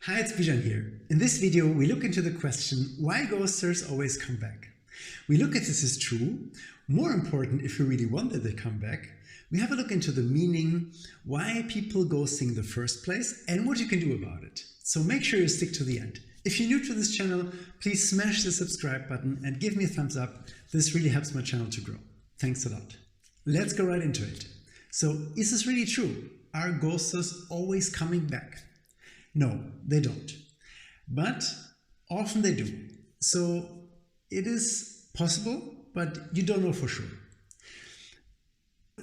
Hi, it's Bijan here. In this video, we look into the question, why ghosters always come back. We look at this is true. More important, if you really want that they come back, we have a look into the meaning, why people ghosting in the first place, and what you can do about it. So make sure you stick to the end. If you're new to this channel, please smash the subscribe button and give me a thumbs up. This really helps my channel to grow. Thanks a lot. Let's go right into it. So, is this really true? Are ghosters always coming back? No, they don't. But often they do. So it is possible, but you don't know for sure.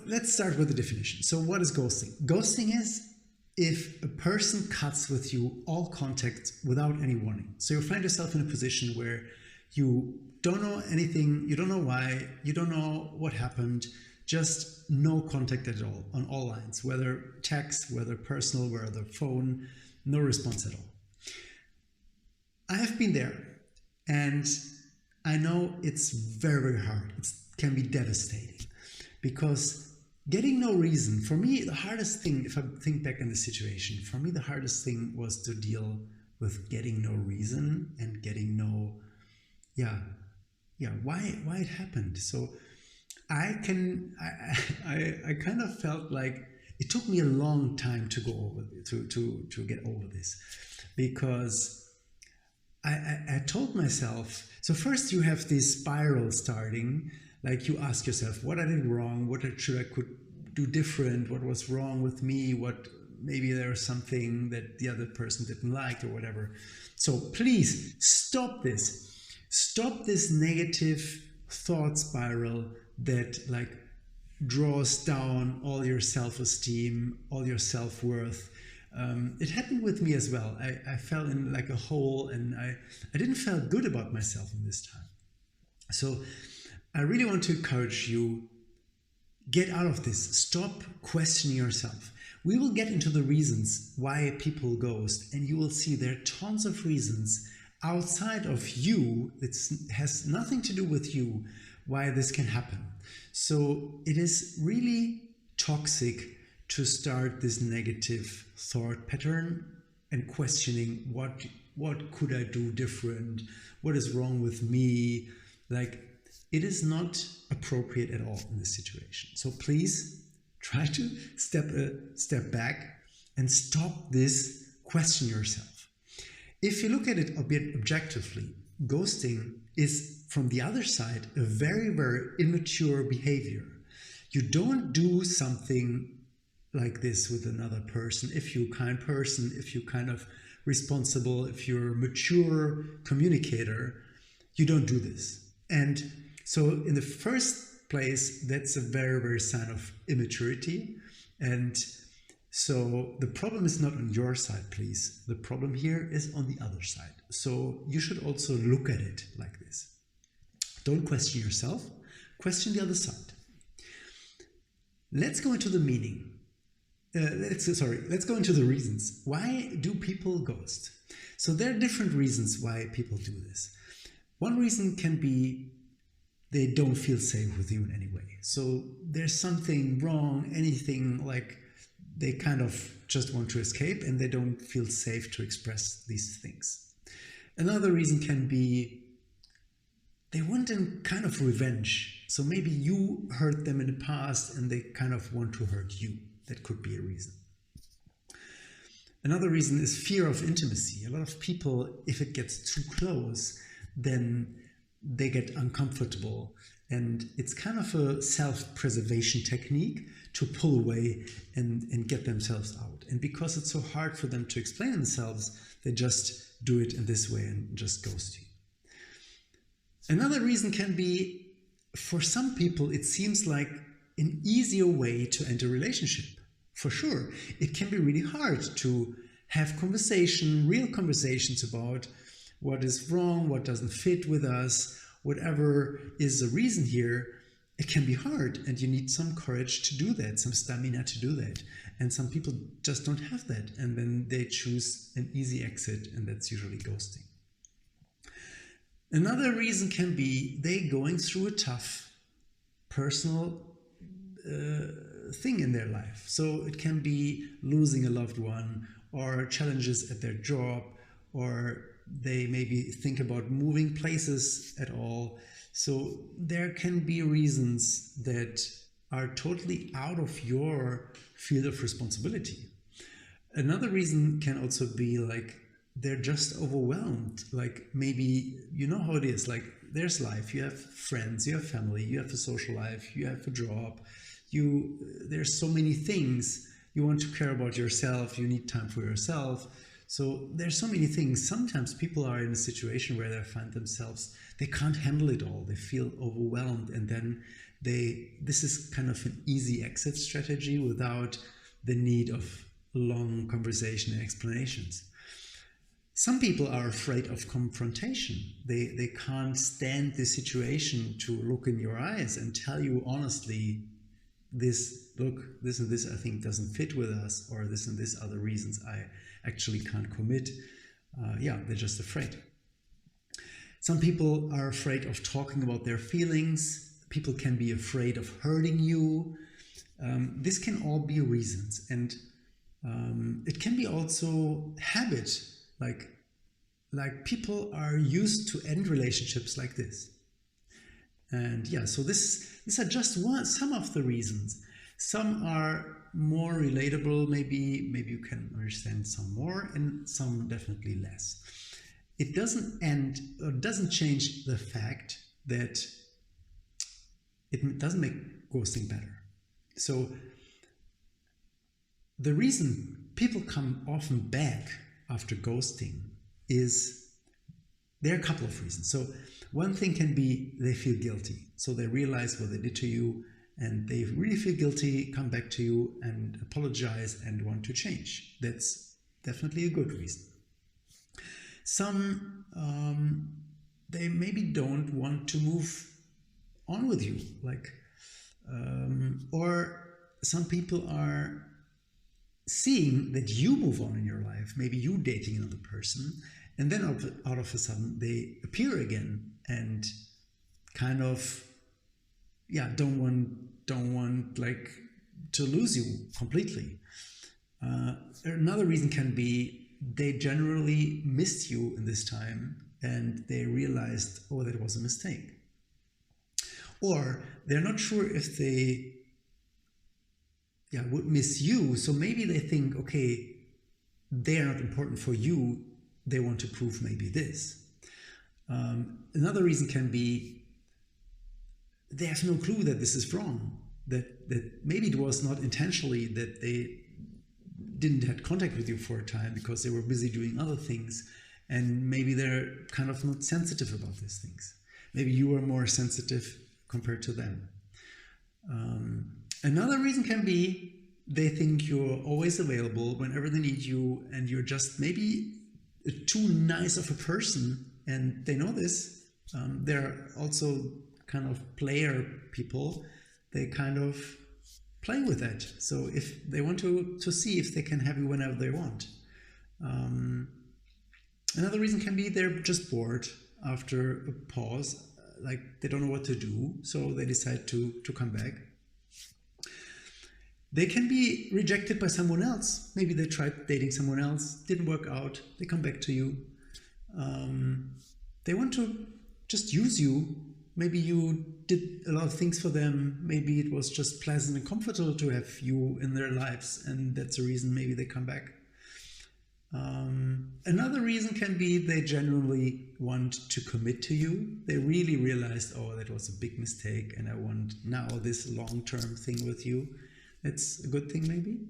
Let's start with the definition. So what is ghosting? Ghosting is if a person cuts with you all contact without any warning. So you find yourself in a position where you don't know anything, you don't know why, you don't know what happened, just no contact at all on all lines, whether text, whether personal, whether phone, no response at all. I have been there and I know it's very, very hard. It can be devastating because getting no reason, for me, the hardest thing, if I think back in the situation, for me, the hardest thing was to deal with getting no reason and getting no, why it happened. So I kind of felt like it took me a long time to go over to get over this, because I told myself, so first you have this spiral starting, like you ask yourself, what I did wrong, what I could do different, what was wrong with me, what maybe there was something that the other person didn't like or whatever. So please stop this negative thought spiral that like draws down all your self-esteem, all your self-worth. It happened with me as well. I fell in like a hole and I didn't feel good about myself in this time. So I really want to encourage you, get out of this. Stop questioning yourself. We will get into the reasons why people ghost, and you will see there are tons of reasons outside of you. It has nothing to do with you why this can happen. So it is really toxic to start this negative thought pattern and questioning what could I do different? What is wrong with me? Like, it is not appropriate at all in this situation. So please try to step back and stop this, question yourself. If you look at it a bit objectively, ghosting is, from the other side, a very, very immature behavior. You don't do something like this with another person if you're a kind person, if you're kind of responsible, if you're a mature communicator, you don't do this. And so in the first place, that's a very, very sign of immaturity. And so the problem is not on your side, please. The problem here is on the other side. So you should also look at it like this. Don't question yourself, question the other side. Let's go into the meaning. Let's go into the reasons. Why do people ghost? So there are different reasons why people do this. One reason can be they don't feel safe with you in any way. So there's something wrong, anything like they kind of just want to escape and they don't feel safe to express these things. Another reason can be they want a kind of revenge. So maybe you hurt them in the past and they kind of want to hurt you. That could be a reason. Another reason is fear of intimacy. A lot of people, if it gets too close, then they get uncomfortable. And it's kind of a self-preservation technique to pull away and get themselves out. And because it's so hard for them to explain themselves, they just do it in this way and just ghost you. Another reason can be, for some people, it seems like an easier way to enter a relationship. For sure, it can be really hard to have real conversations about what is wrong, what doesn't fit with us, whatever is the reason here. It can be hard and you need some courage to do that, some stamina to do that. And some people just don't have that, and then they choose an easy exit, and that's usually ghosting. Another reason can be they going through a tough personal thing in their life. So it can be losing a loved one or challenges at their job, or they maybe think about moving places at all. So there can be reasons that are totally out of your field of responsibility. Another reason can also be like they're just overwhelmed. Like maybe you know how it is. Like there's life. You have friends. You have family. You have a social life. You have a job. There's so many things. You want to care about yourself. You need time for yourself. So there's so many things. Sometimes people are in a situation where they find themselves, they can't handle it all. They feel overwhelmed, and then this is kind of an easy exit strategy without the need of long conversation and explanations. Some people are afraid of confrontation. They can't stand the situation to look in your eyes and tell you honestly, this and this I think doesn't fit with us, or this and this other reasons I actually can't commit. They're just afraid. Some people are afraid of talking about their feelings. People can be afraid of hurting you. This can all be reasons, and it can be also habit. Like people are used to end relationships like this. And so these are just some of the reasons. Some are more relatable, maybe you can understand some more, and some definitely less. It doesn't change the fact that it doesn't make ghosting better. So the reason people come often back after ghosting is there are a couple of reasons. So one thing can be they feel guilty. So they realize what they did to you and they really feel guilty, come back to you and apologize and want to change. That's definitely a good reason. Some, they maybe don't want to move on with you, or some people are seeing that you move on in your life, maybe you dating another person, and then out of a sudden they appear again and kind of don't want like to lose you completely. Another reason can be they generally missed you in this time and they realized, oh, that was a mistake. Or they're not sure if they would miss you. So maybe they think, okay, they're not important for you. They want to prove maybe this. Another reason can be they have no clue that this is wrong. That maybe it was not intentionally that they didn't have contact with you for a time because they were busy doing other things, and maybe they're kind of not sensitive about these things. Maybe you are more sensitive compared to them. Another reason can be they think you're always available whenever they need you, and you're just maybe too nice of a person, and they know this. They're also kind of player people. They kind of play with that. So if they want to see if they can have you whenever they want. Another reason can be they're just bored after a pause, like they don't know what to do, so they decide to come back. They can be rejected by someone else. Maybe they tried dating someone else, didn't work out, they come back to you. They want to just use you. Maybe you did a lot of things for them. Maybe it was just pleasant and comfortable to have you in their lives, and that's the reason maybe they come back. Another reason can be they genuinely want to commit to you. They really realized, oh, that was a big mistake and I want now this long-term thing with you. It's a good thing maybe.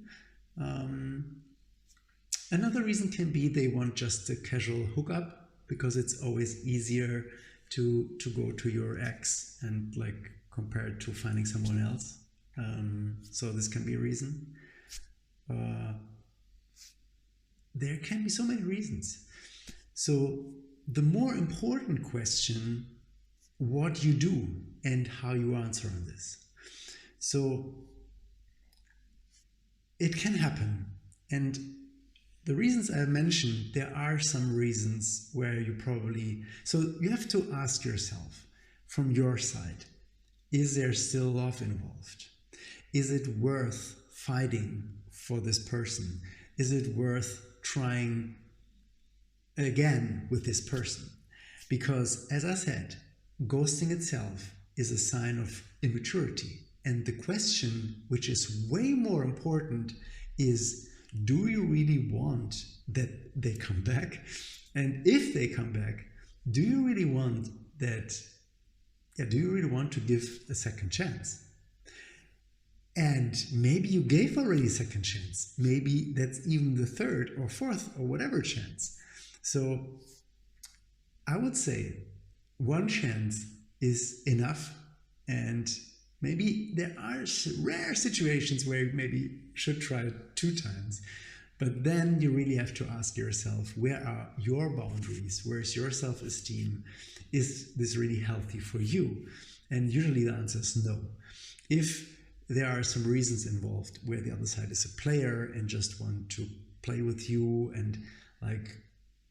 Another reason can be they want just a casual hookup because it's always easier to go to your ex and like compared to finding someone else. So this can be a reason. There can be so many reasons. So the more important question, what you do and how you answer on this. So it can happen. And the reasons I mentioned, there are some reasons where you probably, so you have to ask yourself from your side, is there still love involved? Is it worth fighting for this person? Is it worth trying again with this person. Because, as I said, ghosting itself is a sign of immaturity. And the question, which is way more important, is, do you really want that they come back? And if they come back, do you really want that? Yeah, do you really want to give a second chance? And maybe you gave already a second chance. Maybe that's even the third or fourth or whatever chance. So I would say one chance is enough. And maybe there are rare situations where you maybe should try it 2 times. But then you really have to ask yourself, where are your boundaries? Where is your self-esteem? Is this really healthy for you? And usually the answer is no. If there are some reasons involved where the other side is a player and just want to play with you and like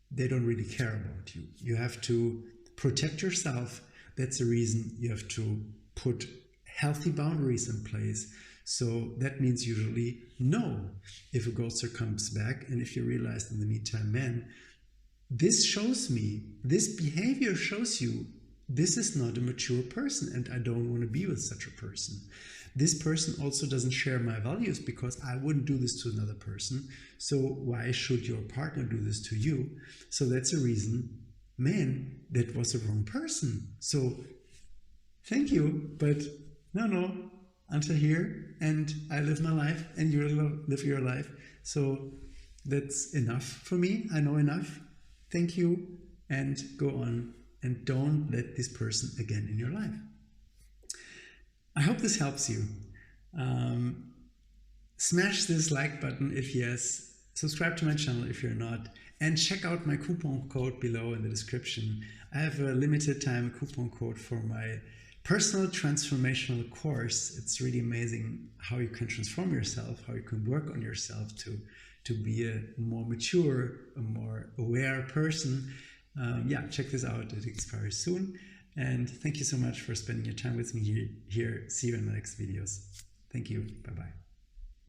they don't really care about you, you have to protect yourself. That's the reason you have to put healthy boundaries in place. So that means usually no if a ghoster comes back, and if you realize in the meantime, man, this shows me, this behavior shows you this is not a mature person and I don't want to be with such a person. This person also doesn't share my values because I wouldn't do this to another person. So why should your partner do this to you? So that's a reason, man, that was the wrong person. So thank you, but no, until here, and I live my life and you live your life. So that's enough for me. I know enough. Thank you, and go on, and don't let this person again in your life. I hope this helps you. Smash this like button if yes, subscribe to my channel if you're not, and check out my coupon code below in the description. I have a limited time coupon code for my personal transformational course. It's really amazing how you can transform yourself, how you can work on yourself to be a more mature, a more aware person. Yeah, check this out. It expires soon. And thank you so much for spending your time with me here. See you in the next videos. Thank you. Bye-bye.